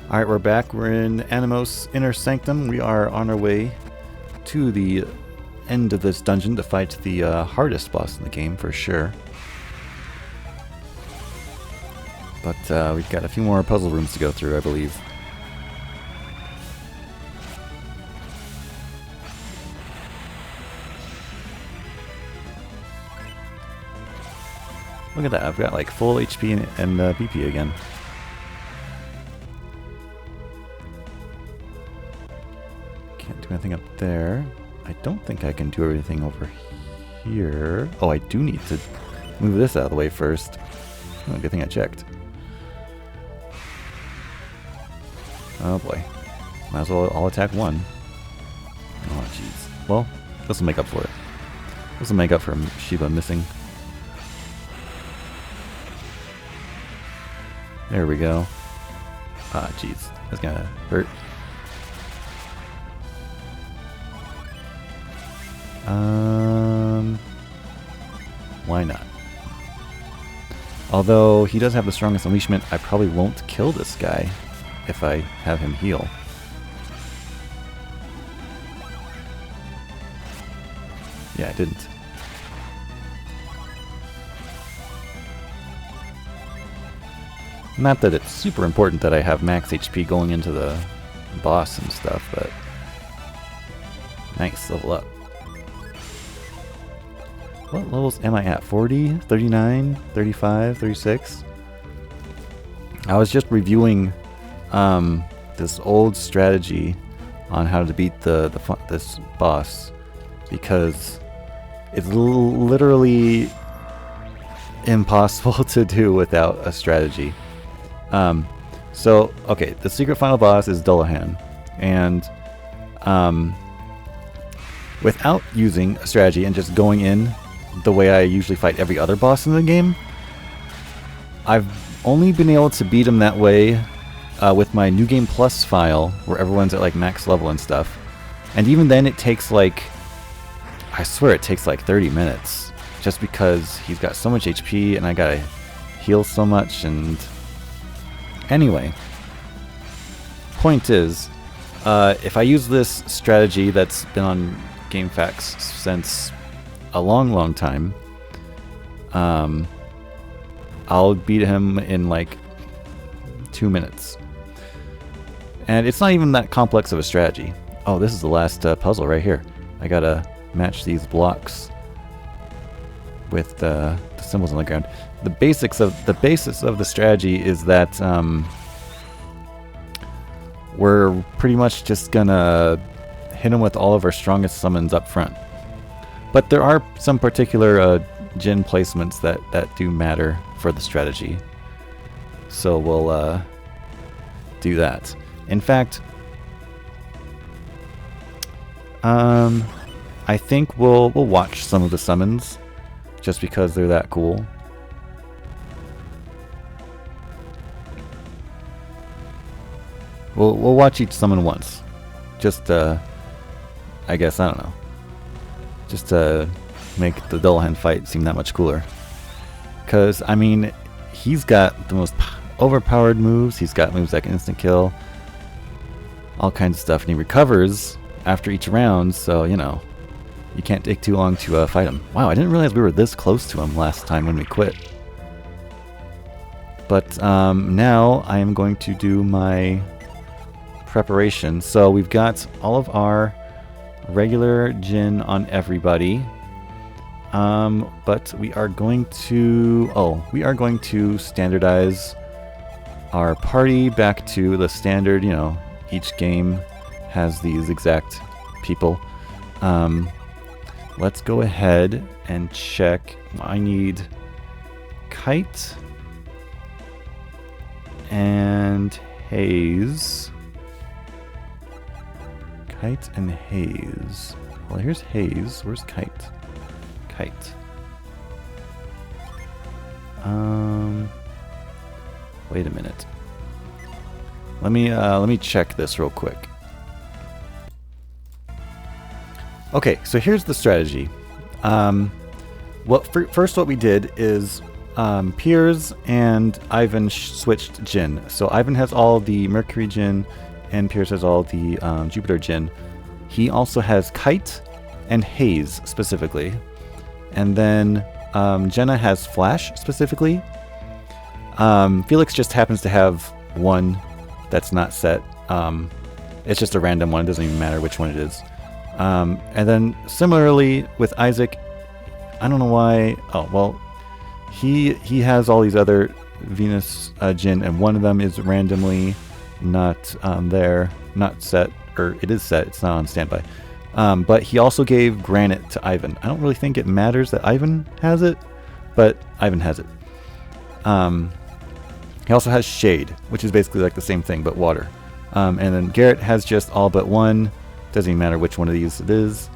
Alright, we're back. We're in Anemos Inner Sanctum. We are on our way to the end of this dungeon to fight the hardest boss in the game, for sure. But we've got a few more puzzle rooms to go through, I believe. Look at that, I've got like full HP and BP again. Can't do anything up there. I don't think I can do everything over here. Oh, I do need to move this out of the way first. Oh, good thing I checked. Oh boy. Might as well all attack one. Oh jeez. Well, this will make up for it. This will make up for Shiva missing. There we go. Ah jeez. That's gonna hurt. Why not? Although he does have the strongest unleashment, I probably won't kill this guy if I have him heal. Yeah, I didn't. Not that it's super important that I have max HP going into the boss and stuff, but nice, level up. What levels am I at? 40? 39? 35? 36? I was just reviewing this old strategy on how to beat this boss because it's literally impossible to do without a strategy. So, okay, the secret final boss is Dullahan, and without using a strategy and just going in the way I usually fight every other boss in the game, I've only been able to beat him that way with my New Game Plus file, where everyone's at like max level and stuff. And even then it takes like, I swear it takes like 30 minutes, just because he's got so much HP and I gotta heal so much. And anyway, point is, if I use this strategy that's been on GameFAQs since a long time, I'll beat him in like 2 minutes. And it's not even that complex of a strategy. Oh, this is the last puzzle right here. I gotta match these blocks with the symbols on the ground. The basis of the strategy is that we're pretty much just gonna hit him with all of our strongest summons up front. But there are some particular Jin placements that do matter for the strategy. So we'll do that. In fact, I think we'll watch some of the summons just because they're that cool. We'll watch each summon once. Just I guess, I don't know. Just to make the Dullahan fight seem that much cooler. Because, I mean, he's got the most overpowered moves. He's got moves that can instant kill. All kinds of stuff. And he recovers after each round, so, you know, you can't take too long to fight him. Wow, I didn't realize we were this close to him last time when we quit. But now I am going to do my preparation. So we've got all of our regular Jin on everybody, but we are going to standardize our party back to the standard. You know, each game has these exact people. Let's go ahead and check. I need Kite and Haze. Kite and Haze. Well, here's Haze. Where's Kite? Kite. Wait a minute. Let me check this real quick. Okay, so here's the strategy. First what we did is Piers and Ivan switched Jin. So Ivan has all the Mercury Jin, and Piers has all the Jupiter Jin. He also has Kite and Haze specifically. And then Jenna has Flash specifically. Felix just happens to have one that's not set. It's just a random one. It doesn't even matter which one it is. And then similarly with Isaac, I don't know why. Oh, well, he has all these other Venus Jin, and one of them is randomly not there, not set, or it is set. It's not on standby. But he also gave Granite to Ivan. I don't really think it matters that Ivan has it, but Ivan has it. He also has Shade, which is basically like the same thing, but water. And then Garrett has just all but one. Doesn't even matter which one of these it is.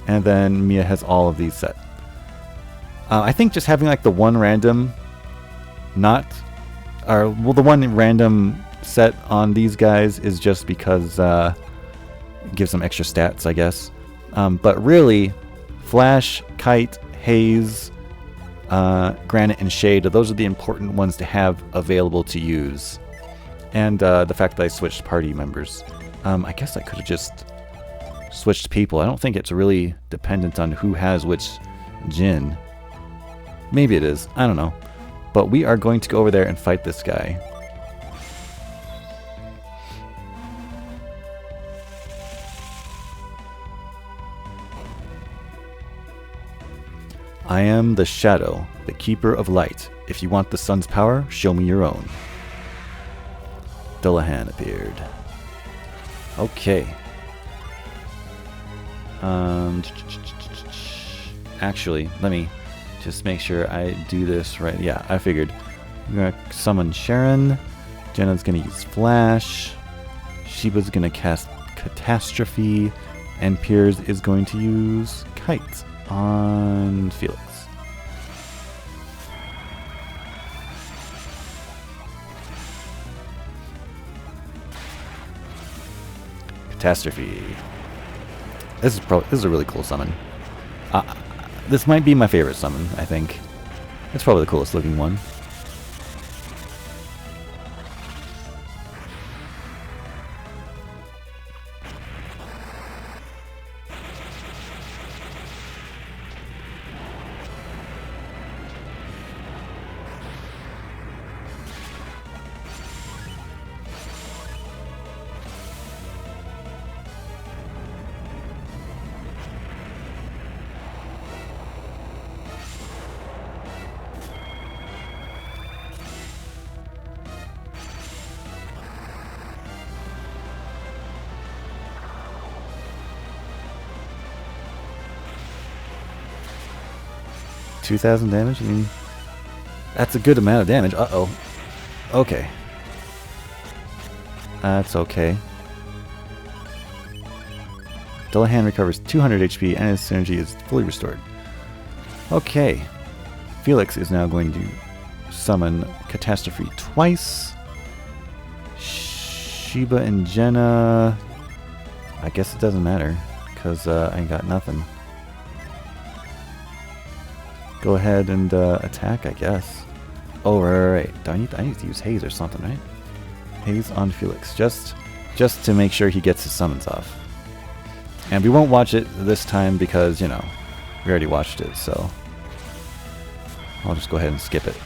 And then Mia has all of these set. I think just having like the one random the one random set on these guys is just because it gives them extra stats, I guess. But really, Flash, Kite, Haze, Granite, and Shade, those are the important ones to have available to use. And the fact that I switched party members. I guess I could have just switched people. I don't think it's really dependent on who has which Jin. Maybe it is. I don't know. But we are going to go over there and fight this guy. I am the Shadow, the Keeper of Light. If you want the sun's power, show me your own. Dullahan appeared. Okay. Actually, let me just make sure I do this right. Yeah, I figured. I'm going to summon Sharon. Jenna's going to use Flash. Sheba's going to cast Catastrophe. And Piers is going to use Kite on Felix. Catastrophe. This is a really cool summon. This might be my favorite summon, I think. It's probably the coolest looking one. $2,000 damage? I mean, that's a good amount of damage. Uh-oh. Okay. That's okay. Dullahan recovers 200 HP and his synergy is fully restored. Okay. Felix is now going to summon Catastrophe twice. Sheba and Jenna... I guess it doesn't matter, because I ain't got nothing. Go ahead and attack, I guess. Oh, right. I need to use Haze or something, right? Haze on Felix, just to make sure he gets his summons off. And we won't watch it this time because, you know, we already watched it, so I'll just go ahead and skip it.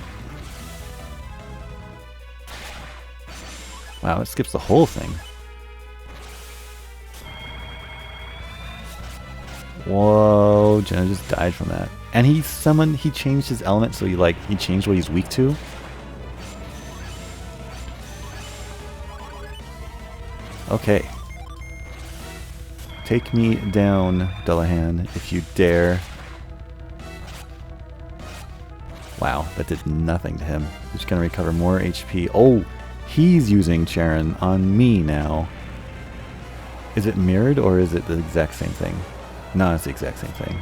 Wow, it skips the whole thing. Whoa, Jenna just died from that. And he changed his element, so he changed what he's weak to. Okay. Take me down, Dullahan, if you dare. Wow, that did nothing to him. He's gonna recover more HP. Oh, he's using Charon on me now. Is it mirrored, or is it the exact same thing? No, it's the exact same thing.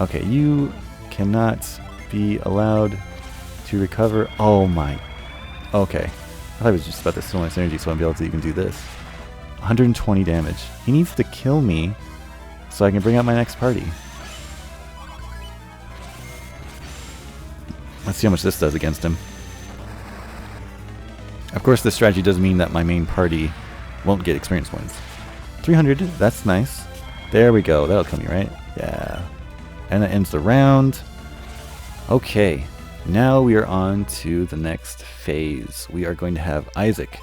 Okay, you cannot be allowed to recover. Oh my. Okay. I thought he was just about to steal my synergy so I'd be able to even do this. 120 damage. He needs to kill me so I can bring out my next party. Let's see how much this does against him. Of course, this strategy does mean that my main party won't get experience points. 300, that's nice. There we go, that'll kill me, right? Yeah. And that ends the round. Okay, now we are on to the next phase. We are going to have Isaac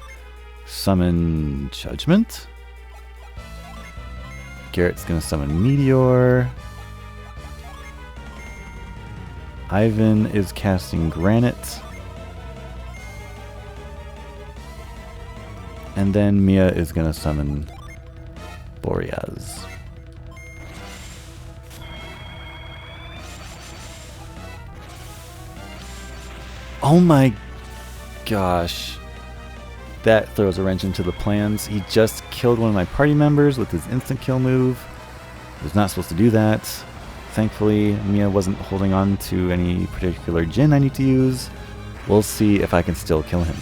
summon Judgment. Garrett's going to summon Meteor. Ivan is casting Granite. And then Mia is going to summon Boreas. Oh my gosh. That throws a wrench into the plans. He just killed one of my party members with his instant kill move. He was not supposed to do that. Thankfully, Mia wasn't holding on to any particular Jin I need to use. We'll see if I can still kill him.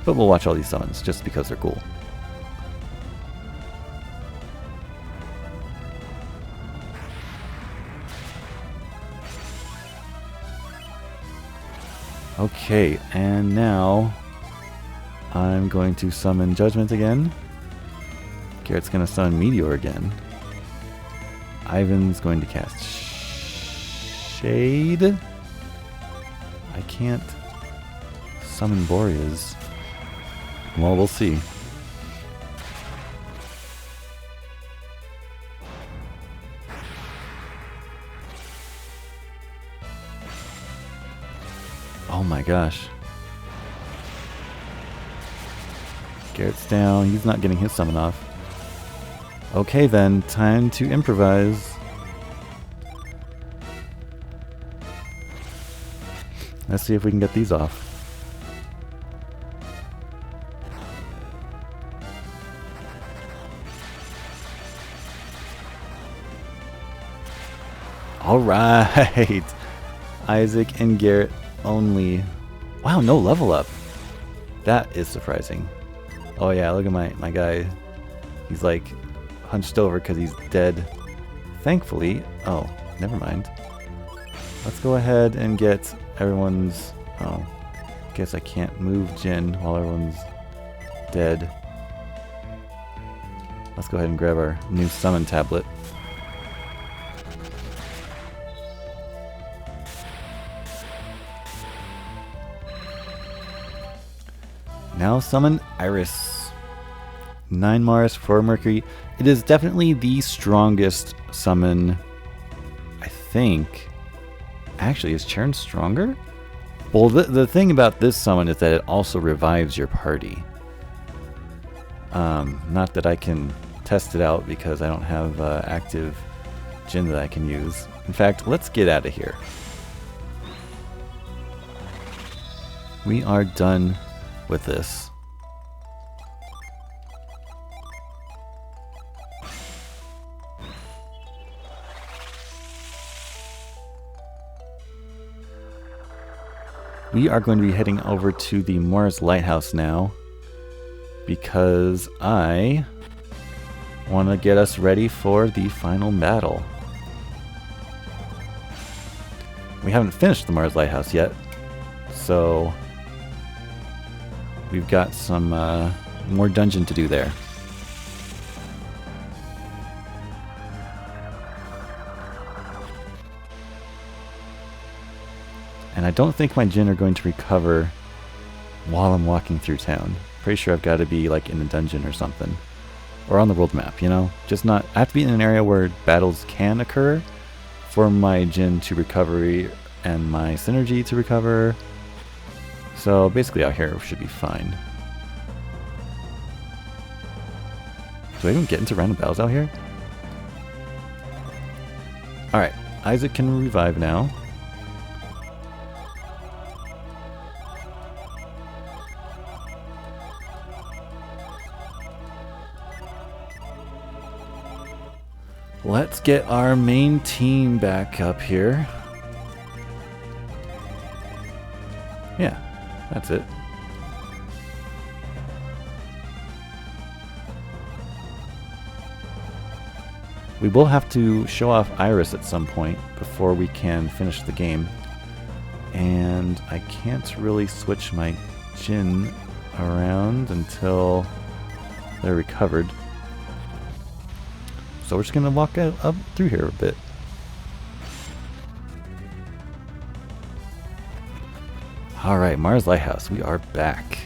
But we'll watch all these summons just because they're cool. Okay, and now I'm going to summon Judgment again. Garrett's going to summon Meteor again. Ivan's going to cast Shade. I can't summon Boreas. Well, we'll see. Oh my gosh. Garrett's down. He's not getting his summon off. Okay then, time to improvise. Let's see if we can get these off. Alright! Isaac and Garrett only. Wow, no level up. That is surprising. Oh yeah, look at my guy. He's like hunched over because he's dead. Thankfully, oh, never mind. Let's go ahead and get everyone's, oh, guess I can't move Jin while everyone's dead. Let's go ahead and grab our new summon tablet. Now summon Iris. 9 Mars, 4 Mercury. It is definitely the strongest summon, I think. Actually, is Chern stronger? Well, the thing about this summon is that it also revives your party. Not that I can test it out because I don't have active Jin that I can use. In fact, let's get out of here. We are done with this. We are going to be heading over to the Mars Lighthouse now because I want to get us ready for the final battle. We haven't finished the Mars Lighthouse yet, so we've got some more dungeon to do there. And I don't think my Jin are going to recover while I'm walking through town. Pretty sure I've got to be like in the dungeon or something. Or on the world map, you know? Just not... I have to be in an area where battles can occur for my Jin to recover and my synergy to recover. So basically out here should be fine. Do I even get into random battles out here? Alright, Isaac can revive now. Let's get our main team back up here. Yeah, that's it. We will have to show off Iris at some point before we can finish the game. And I can't really switch my Jinn around until they're recovered. So we're just going to walk up through here a bit. Alright, Mars Lighthouse, we are back.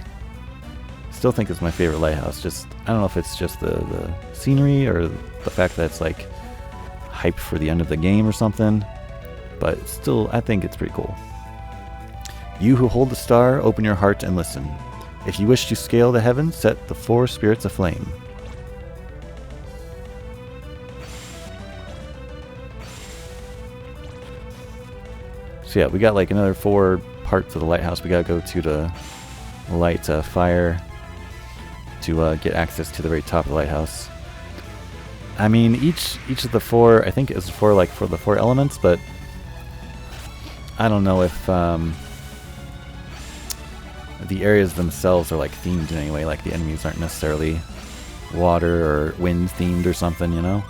Still think it's my favorite lighthouse. Just, I don't know if it's just the scenery or the fact that it's like hyped for the end of the game or something. But still, I think it's pretty cool. You who hold the star, open your heart and listen. If you wish to scale the heavens, set the 4 spirits aflame. So yeah, we got like another 4 parts of the lighthouse. We gotta go to the light fire to get access to the very top of the lighthouse. I mean, each of the 4, I think is for the 4 elements, but I don't know if the areas themselves are like themed in any way. Like the enemies aren't necessarily water or wind themed or something, you know?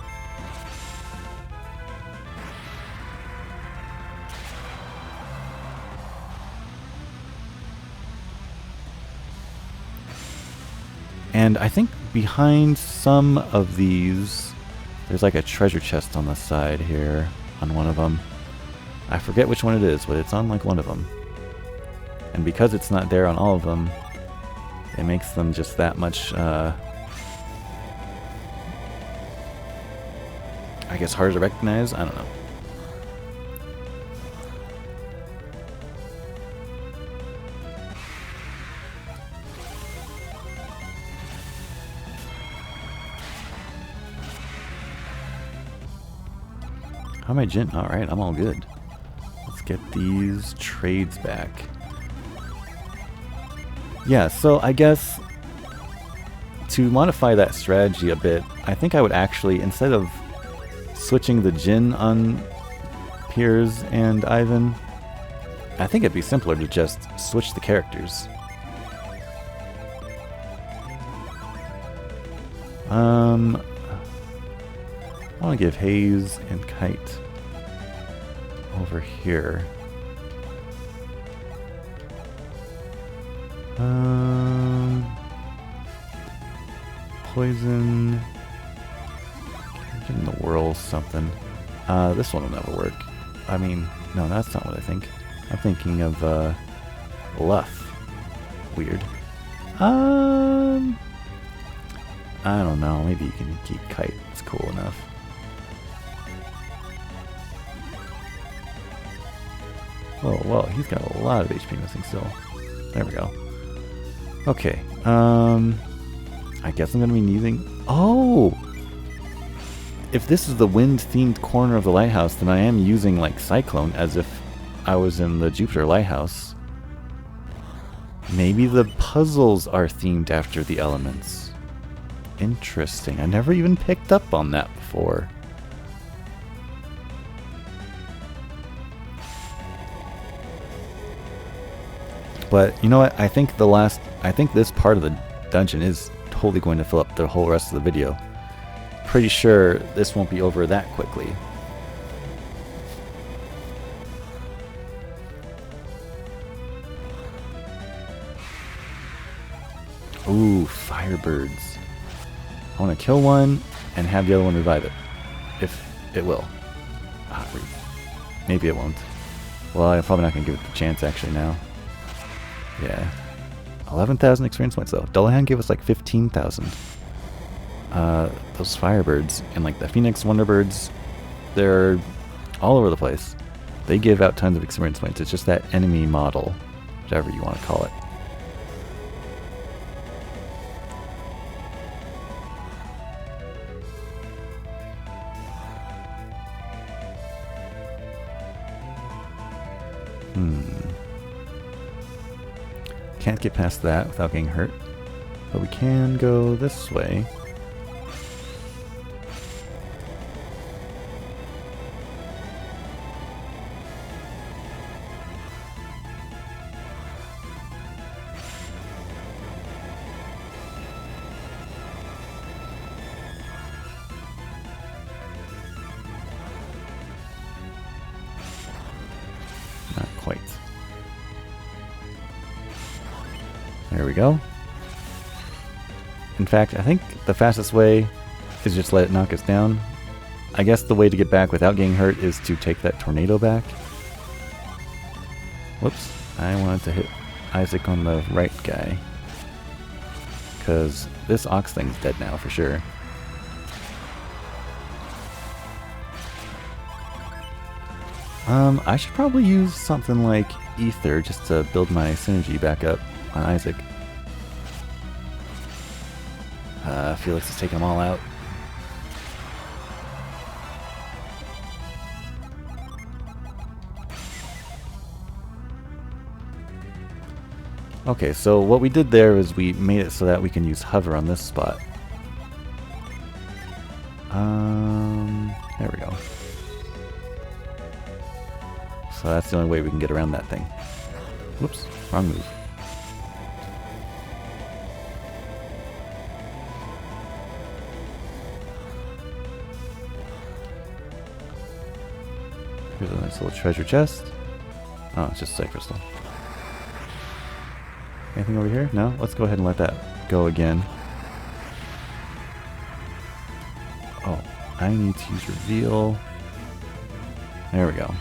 And I think behind some of these, there's like a treasure chest on the side here, on one of them. I forget which one it is, but it's on like one of them. And because it's not there on all of them, it makes them just that much, I guess, harder to recognize? I don't know. How am I Jinn? Alright, I'm all good. Let's get these trades back. Yeah, so I guess to modify that strategy a bit, I think I would actually, instead of switching the Jinn on Piers and Ivan, I think it'd be simpler to just switch the characters. I want to give Haze and Kite over here. Poison. Give him the whirl something. This one will never work. I mean, no, that's not what I think. I'm thinking of Luff. Weird. I don't know. Maybe you can keep Kite. It's cool enough. Whoa, whoa, he's got a lot of HP missing still. There we go. Okay, I guess I'm gonna be using... Oh! If this is the wind-themed corner of the lighthouse, then I am using, like, Cyclone as if I was in the Jupiter Lighthouse. Maybe the puzzles are themed after the elements. Interesting. I never even picked up on that before. But you know what? I think this part of the dungeon is totally going to fill up the whole rest of the video. Pretty sure this won't be over that quickly. Ooh, Firebirds. I want to kill one and have the other one revive it. If it will. Maybe it won't. Well, I'm probably not going to give it the chance actually now. Yeah. 11,000 experience points though. Dullahan gave us like 15,000. Those Firebirds and like the Phoenix Wonderbirds, they're all over the place. They give out tons of experience points. It's just that enemy model, whatever you want to call it. Can't get past that without getting hurt, but we can go this way. There we go. In fact, I think the fastest way is just let it knock us down. I guess the way to get back without getting hurt is to take that tornado back. Whoops. I wanted to hit Isaac on the right guy. Because this ox thing's dead now for sure. I should probably use something like Ether just to build my synergy back up on Isaac. Felix is taking them all out. Okay, so what we did there is we made it so that we can use hover on this spot. There we go. So that's the only way we can get around that thing. Whoops, wrong move. Here's a nice little treasure chest. Oh, it's just a sight crystal. Anything over here? No? Let's go ahead and let that go again. Oh, I need to use reveal. There we go.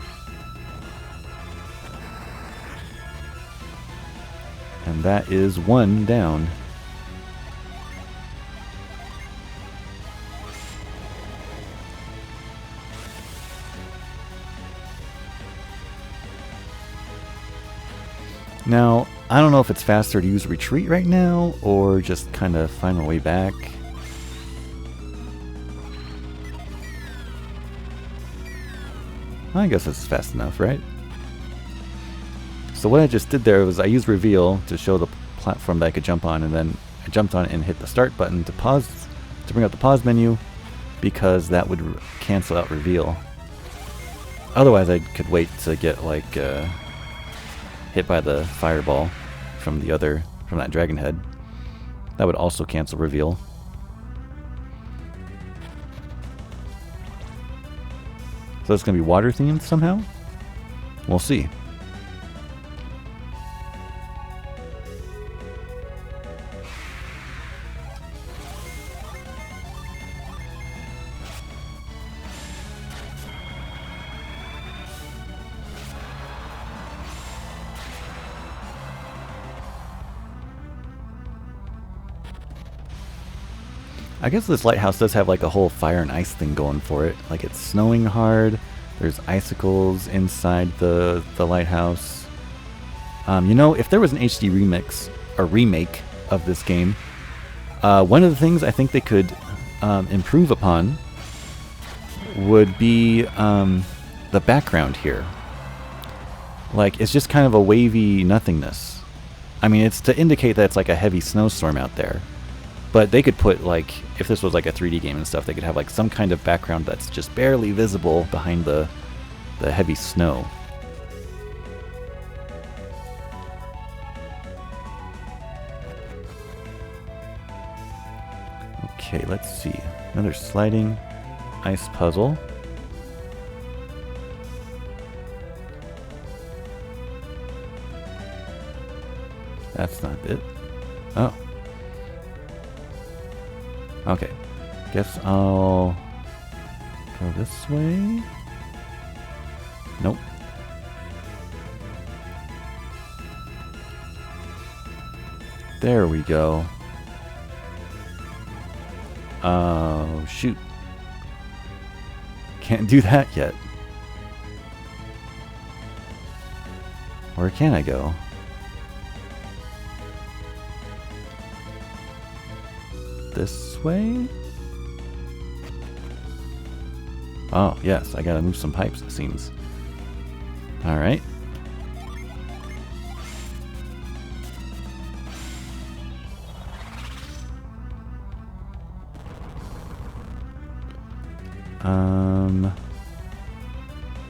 And that is one down. Now, I don't know if it's faster to use retreat right now, or just kind of find my way back. I guess it's fast enough, right? So what I just did there was I used reveal to show the platform that I could jump on, and then I jumped on it and hit the start button to pause, to bring up the pause menu, because that would cancel out reveal. Otherwise I could wait to get like hit by the fireball from that dragon head. That would also cancel reveal. So it's gonna be water themed somehow? We'll see. I guess this lighthouse does have like a whole fire and ice thing going for it. Like it's snowing hard. There's icicles inside the lighthouse. You know, if there was an HD remix or remake of this game, one of the things I think they could improve upon would be the background here. Like it's just kind of a wavy nothingness. I mean, it's to indicate that it's like a heavy snowstorm out there. But they could put, like, if this was like a 3D game and stuff, they could have like some kind of background that's just barely visible behind the heavy snow. Okay, let's see. Another sliding ice puzzle. That's not it. Oh. Okay, guess I'll go this way. Nope. There we go. Oh, shoot. Can't do that yet. Where can I go? This way? Oh, yes, I gotta move some pipes, it seems. Alright.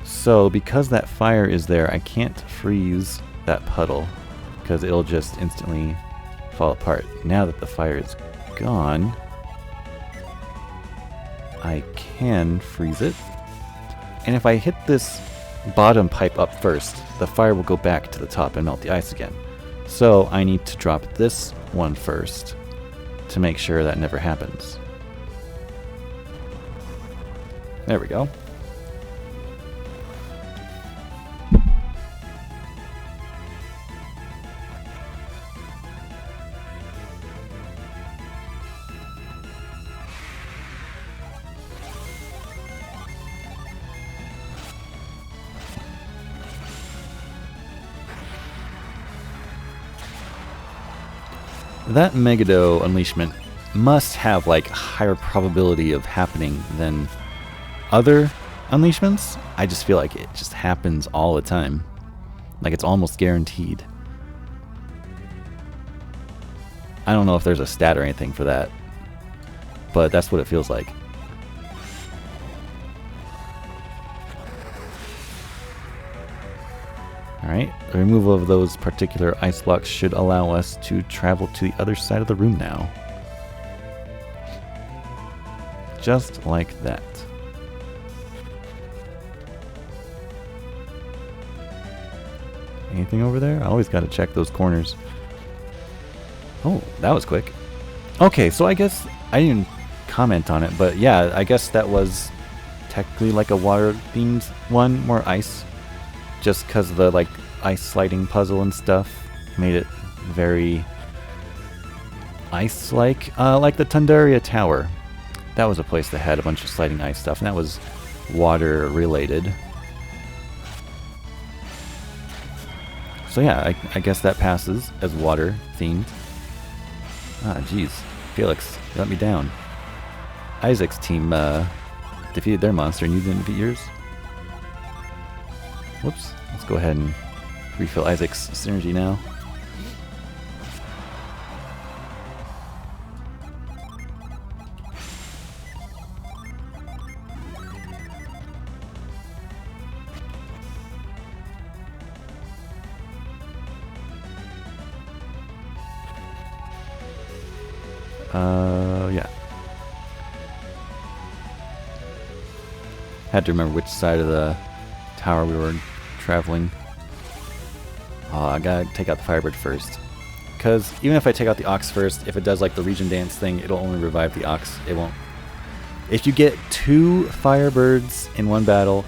So, because that fire is there, I can't freeze that puddle, because it'll just instantly fall apart. Now that the fire is gone, I can freeze it, and if I hit this bottom pipe up first, the fire will go back to the top and melt the ice again. So I need to drop this one first to make sure that never happens. There we go. That Megado unleashment must have like higher probability of happening than other unleashments. I just feel like it just happens all the time. Like it's almost guaranteed. I don't know if there's a stat or anything for that, but that's what it feels like. Alright, the removal of those particular ice blocks should allow us to travel to the other side of the room now. Just like that. Anything over there? I always gotta check those corners. Oh, that was quick. Okay, so I guess I didn't comment on it, but yeah, I guess that was technically like a water-themed one, more ice. Just because of the like ice sliding puzzle and stuff made it very ice-like. Like the Tundaria Tower. That was a place that had a bunch of sliding ice stuff, and that was water-related. So yeah, I guess that passes as water-themed. Ah, jeez. Felix, you let me down. Isaac's team defeated their monster, and you didn't defeat yours? Whoops. Let's go ahead and refill Isaac's synergy now. Yeah. Had to remember which side of the tower we were traveling. Oh, I gotta take out the Firebird first. Because even if I take out the Ox first, if it does like the Region Dance thing, it'll only revive the Ox. It won't. If you get 2 Firebirds in one battle,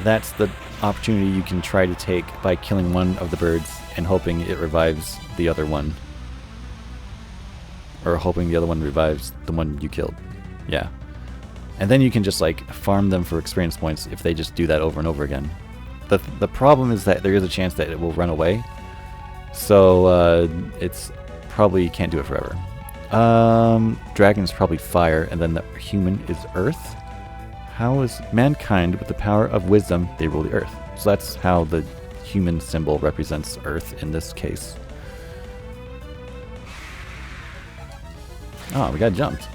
that's the opportunity you can try to take by killing one of the birds and hoping it revives the other one. Or hoping the other one revives the one you killed. Yeah. And then you can just like farm them for experience points if they just do that over and over again. The problem is that there is a chance that it will run away. So it's probably can't do it forever. Dragon is probably fire, and then the human is earth. How is mankind with the power of wisdom, they rule the earth. So that's how the human symbol represents earth in this case. Oh, we got jumped.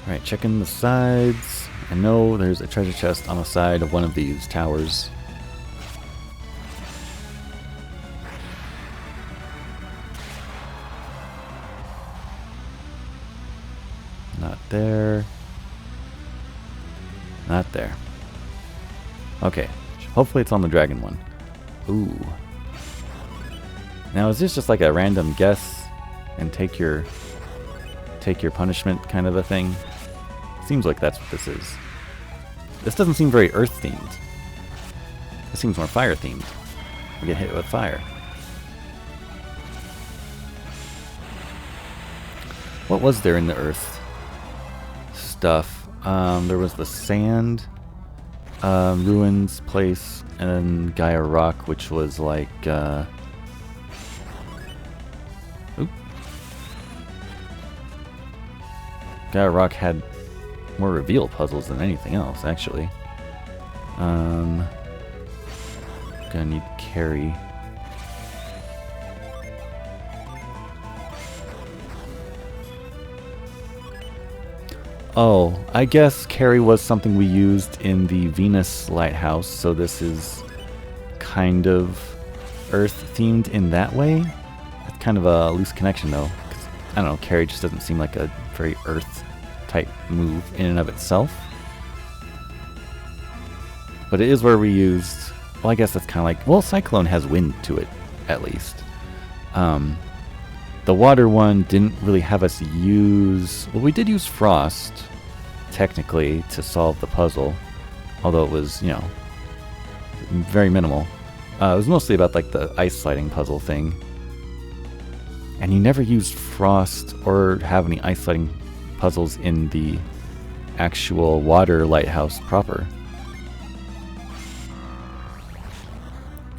Alright, checking the sides. I know there's a treasure chest on the side of one of these towers. Not there. Not there. Okay. Hopefully it's on the dragon one. Ooh. Now is this just like a random guess and take your punishment kind of a thing? Seems like that's what this is. This doesn't seem very earth themed. This seems more fire themed. We get hit with fire. What was there in the earth stuff? There was the sand, ruins place, and then Gaia Rock, which was like, oop. Gaia Rock had more reveal puzzles than anything else, actually. Gonna need carry. Oh, I guess carry was something we used in the Venus Lighthouse, so this is kind of Earth themed in that way. It's kind of a loose connection though. 'Cause, I don't know, carry just doesn't seem like a very Earth type move in and of itself. But it is where we used, well, I guess that's kind of like, well, Cyclone has wind to it, at least. The water one didn't really have us use, well, we did use Frost, technically, to solve the puzzle. Although it was, you know, very minimal. It was mostly about, like, the ice sliding puzzle thing. And you never used Frost or have any ice sliding puzzles in the actual water lighthouse proper.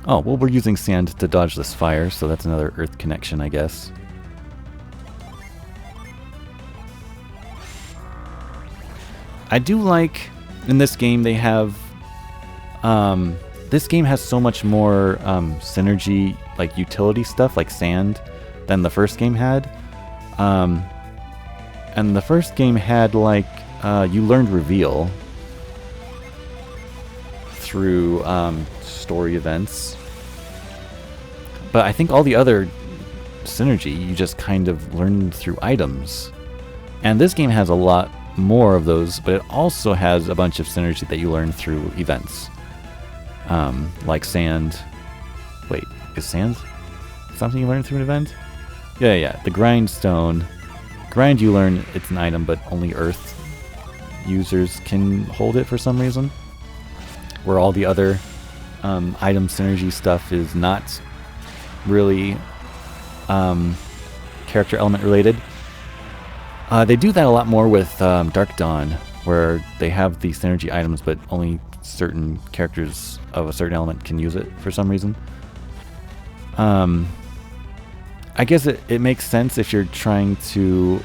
Oh, well, we're using sand to dodge this fire, so that's another Earth connection, I guess. I do like, in this game, they have... this game has so much more synergy, like utility stuff, like sand, than the first game had. And the first game had, like, you learned Reveal through story events. But I think all the other synergy you just kind of learned through items. And this game has a lot more of those, but it also has a bunch of synergy that you learn through events. Like sand. Wait, is sand something you learn through an event? Yeah. The grindstone. Grind you learn it's an item, but only Earth users can hold it for some reason. Where all the other item synergy stuff is not really character element related. They do that a lot more with Dark Dawn, where they have the synergy items, but only certain characters of a certain element can use it for some reason. I guess it makes sense if you're trying to...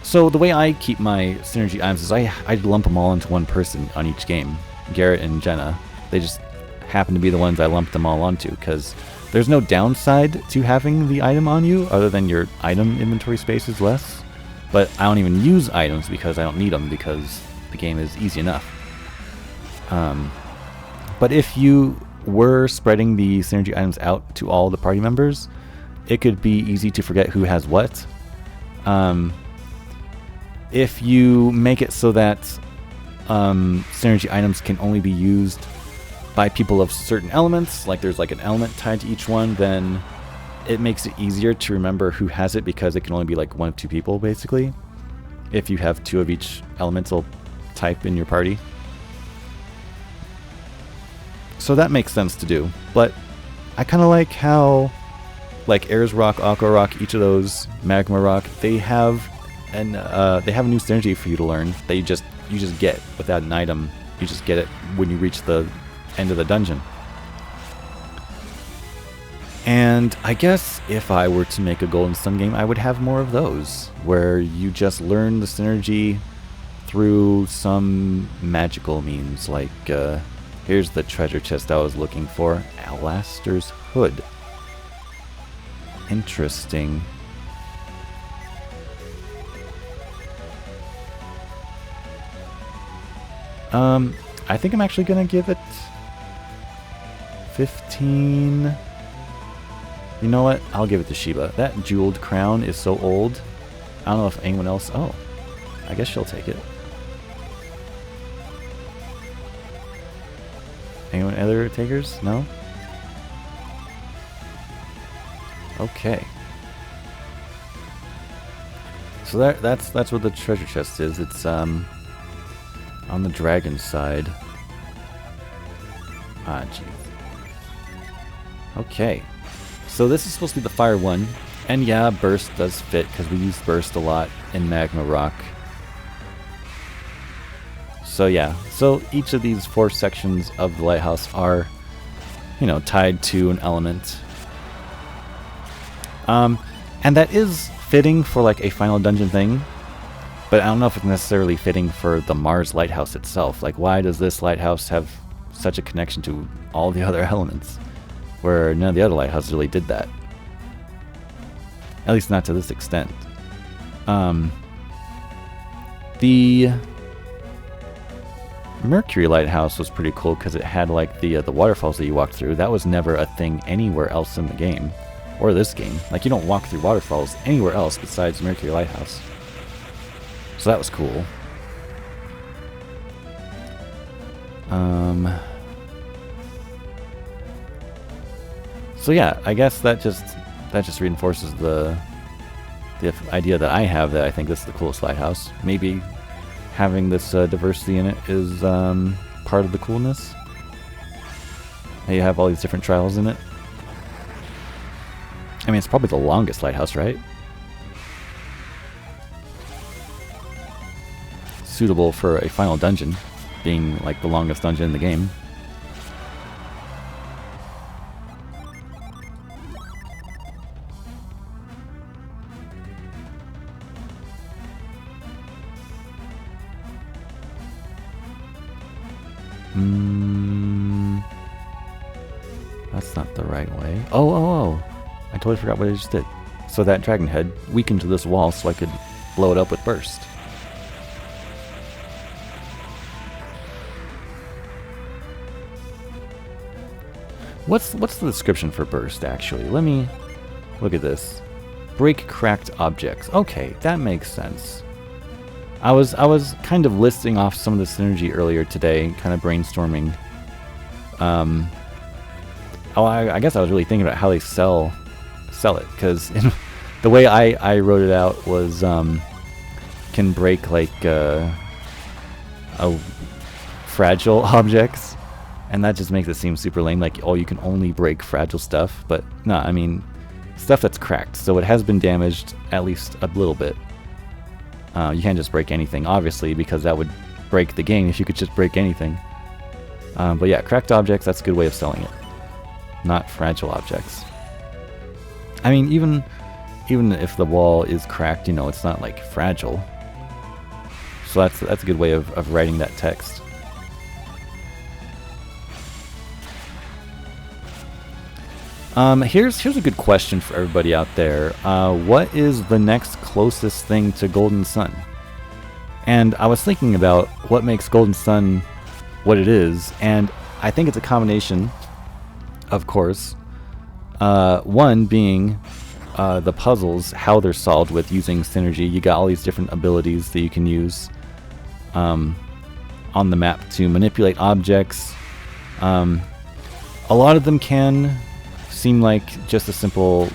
So the way I keep my synergy items is I lump them all into one person on each game. Garrett and Jenna. They just happen to be the ones I lumped them all onto, because there's no downside to having the item on you other than your item inventory space is less. But I don't even use items because I don't need them, because the game is easy enough. But if you were spreading the synergy items out to all the party members, it could be easy to forget who has what. If you make it so that synergy items can only be used by people of certain elements, like there's like an element tied to each one, then it makes it easier to remember who has it, because it can only be like one of two people, basically, if you have two of each elemental type in your party. So that makes sense to do, but I kind of like how, like Ares Rock, Aqua Rock, each of those, Magma Rock, they have a new synergy for you to learn that you just get without an item. You just get it when you reach the end of the dungeon. And I guess if I were to make a Golden Sun game, I would have more of those, where you just learn the synergy through some magical means, like, here's the treasure chest I was looking for, Alastair's Hood. Interesting. I think I'm actually gonna give it 15. You know what? I'll give it to Sheba. That jeweled crown is so old. I don't know if anyone else... Oh, I guess she'll take it. Anyone other takers? No? Okay. So that's what the treasure chest is. It's on the dragon side. Ah, jeez. Okay. So this is supposed to be the fire one. And yeah, burst does fit, because we use burst a lot in Magma Rock. So yeah, so each of these 4 sections of the lighthouse are, you know, tied to an element. And that is fitting for like a final dungeon thing, but I don't know if it's necessarily fitting for the Mars Lighthouse itself. Like, why does this lighthouse have such a connection to all the other elements, where none of the other lighthouses really did that? At least not to this extent. Mercury Lighthouse was pretty cool because it had like the waterfalls that you walked through. That was never a thing anywhere else in the game, or this game. Like, you don't walk through waterfalls anywhere else besides Mercury Lighthouse. So that was cool. So yeah, I guess that just reinforces the idea that I have that I think this is the coolest lighthouse. Maybe having this diversity in it is part of the coolness. You have all these different trials in it. I mean, it's probably the longest lighthouse, right? Suitable for a final dungeon, being like the longest dungeon in the game. That's not the right way. Oh. I totally forgot what I just did. So that dragon head weakened to this wall so I could blow it up with burst. What's the description for burst, actually? Let me look at this. Break cracked objects. Okay, that makes sense. I was kind of listing off some of the synergy earlier today, kind of brainstorming. I guess I was really thinking about how they sell it, because the way I wrote it out was can break like fragile objects, and that just makes it seem super lame. Like, oh, you can only break fragile stuff, but no, I mean stuff that's cracked, so it has been damaged at least a little bit. You can't just break anything, obviously, because that would break the game if you could just break anything. But yeah, cracked objects, that's a good way of selling it. Not fragile objects. I mean, even if the wall is cracked, you know, it's not like fragile. So that's a good way of writing that text. Here's a good question for everybody out there. What is the next closest thing to Golden Sun? And I was thinking about what makes Golden Sun what it is, and I think it's a combination, of course. One being the puzzles, how they're solved with using synergy. You got all these different abilities that you can use on the map to manipulate objects. A lot of them can seem like just a simple,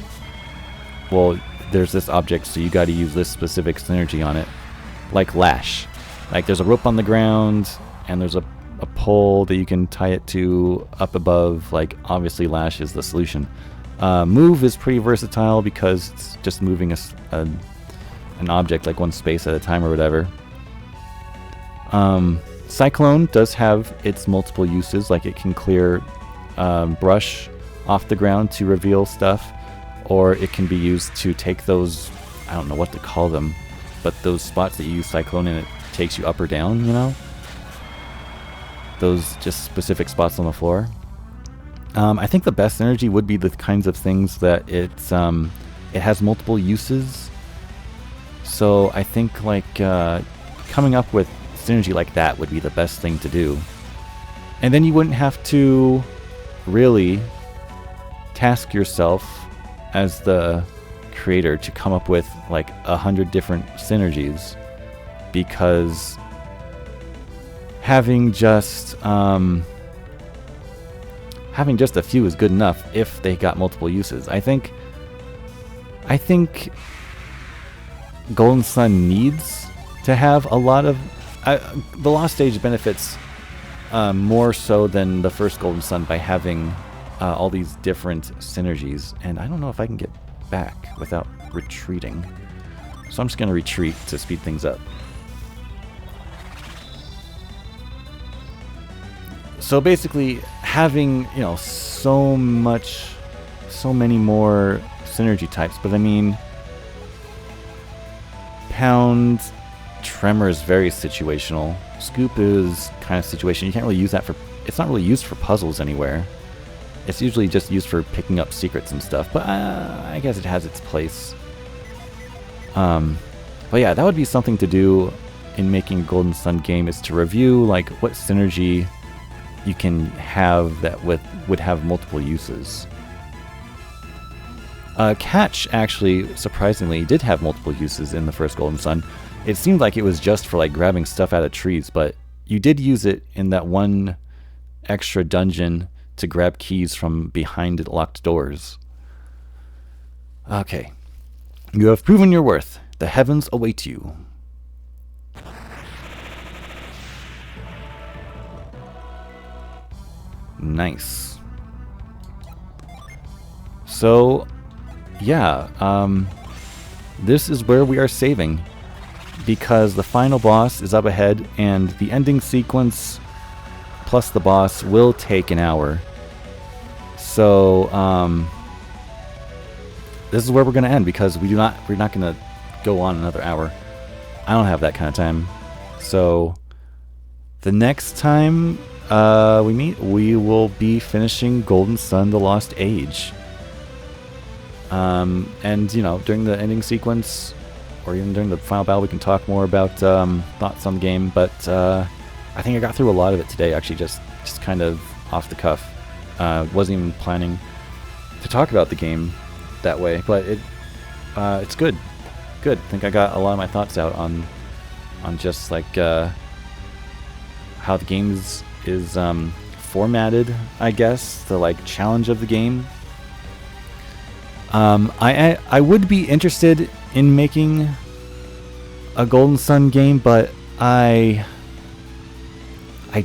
well, there's this object, so you got to use this specific synergy on it, like Lash. Like, there's a rope on the ground, and there's a pole that you can tie it to up above. Like, obviously Lash is the solution. Move is pretty versatile because it's just moving an object like one space at a time or whatever. Cyclone does have its multiple uses, like it can clear brush off the ground to reveal stuff, or it can be used to take those, I don't know what to call them, but those spots that you use Cyclone and it takes you up or down, you know? Those just specific spots on the floor. I think the best synergy would be the kinds of things that it has multiple uses. So I think like coming up with synergy like that would be the best thing to do. And then you wouldn't have to really task yourself as the creator to come up with like 100 different synergies, because having just a few is good enough if they got multiple uses. I think Golden Sun needs to have a lot of the Lost Stage benefits more so than the first Golden Sun by having all these different synergies. And I don't know if I can get back without retreating, so I'm just going to retreat to speed things up. So basically, having, you know, so many more synergy types, but I mean, Pound, Tremor is very situational. Scoop is kind of situational. You can't really use that for, it's not really used for puzzles anywhere. It's usually just used for picking up secrets and stuff, but I guess it has its place. But yeah, that would be something to do in making Golden Sun game is to review like what synergy you can have that would have multiple uses. Catch actually, surprisingly, did have multiple uses in the first Golden Sun. It seemed like it was just for like grabbing stuff out of trees, but you did use it in that one extra dungeon to grab keys from behind locked doors. Okay. You have proven your worth. The heavens await you. Nice. So, yeah, this is where we are saving, because the final boss is up ahead, and the ending sequence plus the boss will take an hour. So, this is where we're going to end, because we're not going to go on another hour. I don't have that kind of time. So, the next time we meet, we will be finishing Golden Sun: The Lost Age. And, you know, during the ending sequence, or even during the final battle, we can talk more about thoughts on the game. But I think I got through a lot of it today, actually, just kind of off the cuff. Wasn't even planning to talk about the game that way, but it's good. Good. I think I got a lot of my thoughts out on just like how the game is formatted, I guess, the like challenge of the game. I would be interested in making a Golden Sun game, but I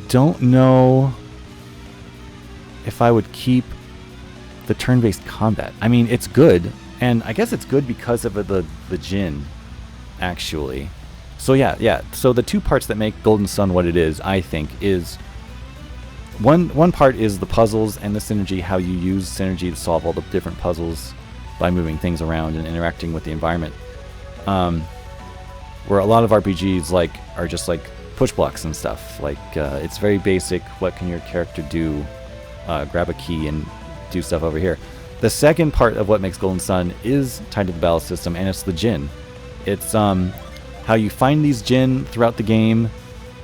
don't know if I would keep the turn-based combat. I mean, it's good, and I guess it's good because of the Djinn, actually. So yeah. So the two parts that make Golden Sun what it is, I think, is one part is the puzzles and the synergy, how you use synergy to solve all the different puzzles by moving things around and interacting with the environment. Where a lot of RPGs are just like push blocks and stuff. Like it's very basic. What can your character do? Grab a key and do stuff over here. The second part of what makes Golden Sun is tied to the battle system, and it's the Djinn. It's how you find these Djinn throughout the game,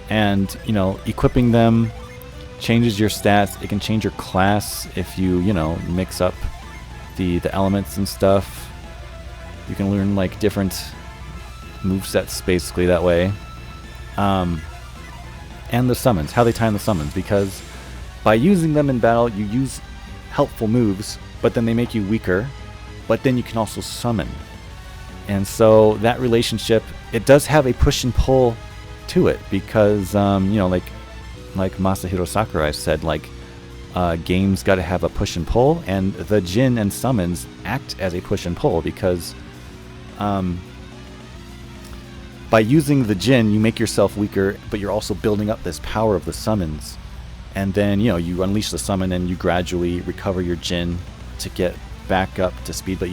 and equipping them changes your stats. It can change your class if you mix up the elements and stuff. You can learn like different movesets basically that way. And the summons, how they time the summons, because by using them in battle you use helpful moves, but then they make you weaker, but then you can also summon. And so that relationship, it does have a push and pull to it, because like Masahiro Sakurai said, games got to have a push and pull, and the Djinn and summons act as a push and pull, because by using the Djinn you make yourself weaker, but you're also building up this power of the summons, and then you unleash the summon and you gradually recover your Djinn to get back up to speed. But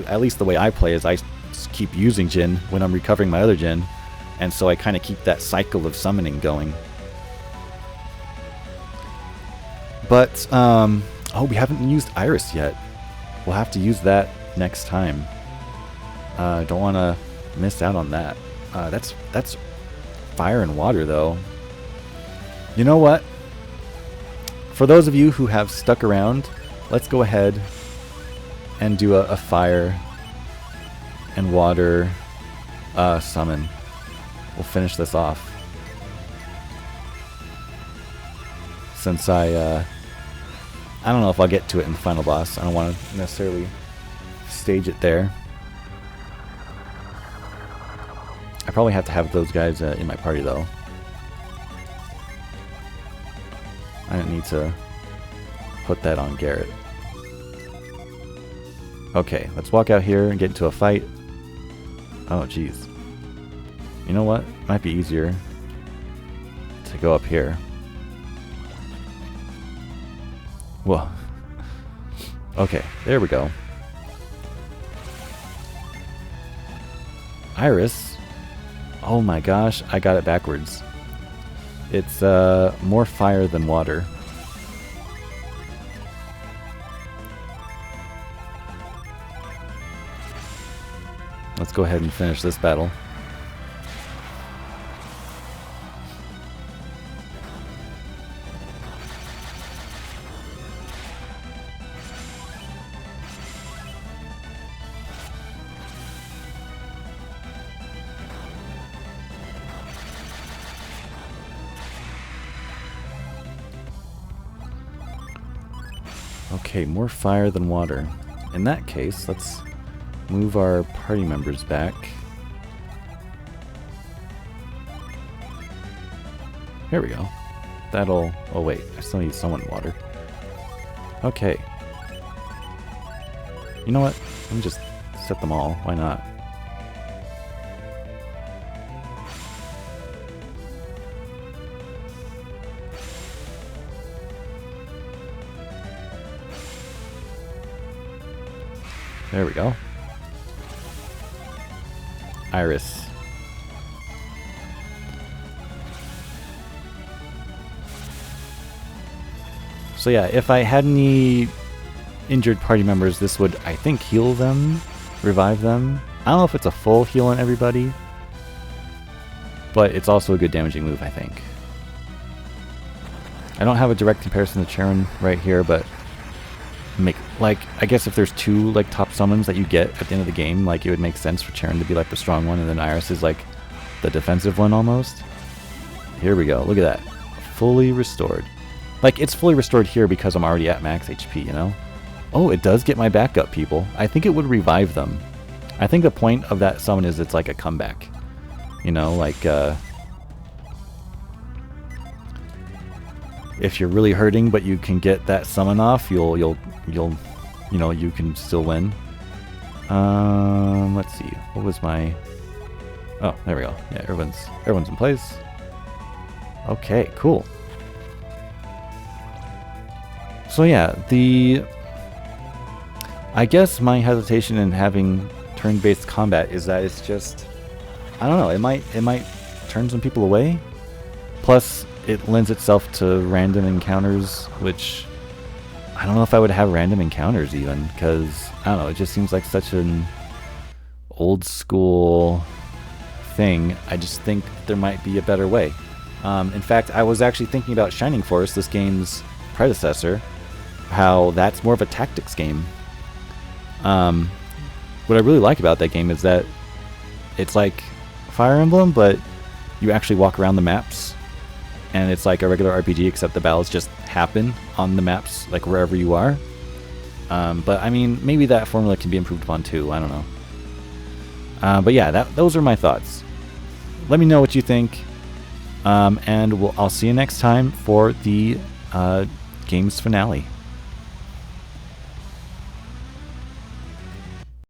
at least the way I play is I keep using Djinn when I'm recovering my other Djinn, and so I kind of keep that cycle of summoning going. But, we haven't used Iris yet. We'll have to use that next time. Don't want to miss out on that. That's fire and water, though. You know what? For those of you who have stuck around, let's go ahead and do a fire and water summon. We'll finish this off. Since I don't know if I'll get to it in the final boss. I don't want to necessarily stage it there. I probably have to have those guys in my party, though. I don't need to put that on Garrett. Okay, let's walk out here and get into a fight. Oh, jeez. You know what? Might be easier to go up here. Whoa. Okay, there we go. Iris. Oh my gosh, I got it backwards. It's more fire than water. Let's go ahead and finish this battle. Okay, more fire than water. In that case, let's move our party members back. Here we go. That'll... Oh wait, I still need someone water. Okay. You know what? Let me just set them all. Why not? There we go. Iris. So yeah, if I had any injured party members, this would, I think, heal them, revive them. I don't know if it's a full heal on everybody, but it's also a good damaging move, I think. I don't have a direct comparison to Charon right here, but I guess if there's two like top summons that you get at the end of the game, like it would make sense for Charon to be like the strong one, and then Iris is like the defensive one almost. Here we go. Look at that. Fully restored. Like, it's fully restored here because I'm already at max HP, you know? Oh, it does get my backup, people. I think it would revive them. I think the point of that summon is it's like a comeback. You know, like, if you're really hurting but you can get that summon off, you'll you know, you can still win. Let's see. What was my... Oh, there we go. Yeah, everyone's in place. Okay, cool. So yeah, I guess my hesitation in having turn-based combat is that it's just, I don't know, it might turn some people away. Plus, it lends itself to random encounters, which I don't know if I would have random encounters even, because I don't know, it just seems like such an old school thing. I just think there might be a better way. In fact, I was actually thinking about Shining Force, this game's predecessor, how that's more of a tactics game. What I really like about that game is that it's like Fire Emblem, but you actually walk around the maps, and it's like a regular RPG, except the battles just happen on the maps, like wherever you are. But I mean, maybe that formula can be improved upon too. I don't know. But yeah, those are my thoughts. Let me know what you think, and I'll see you next time for the game's finale.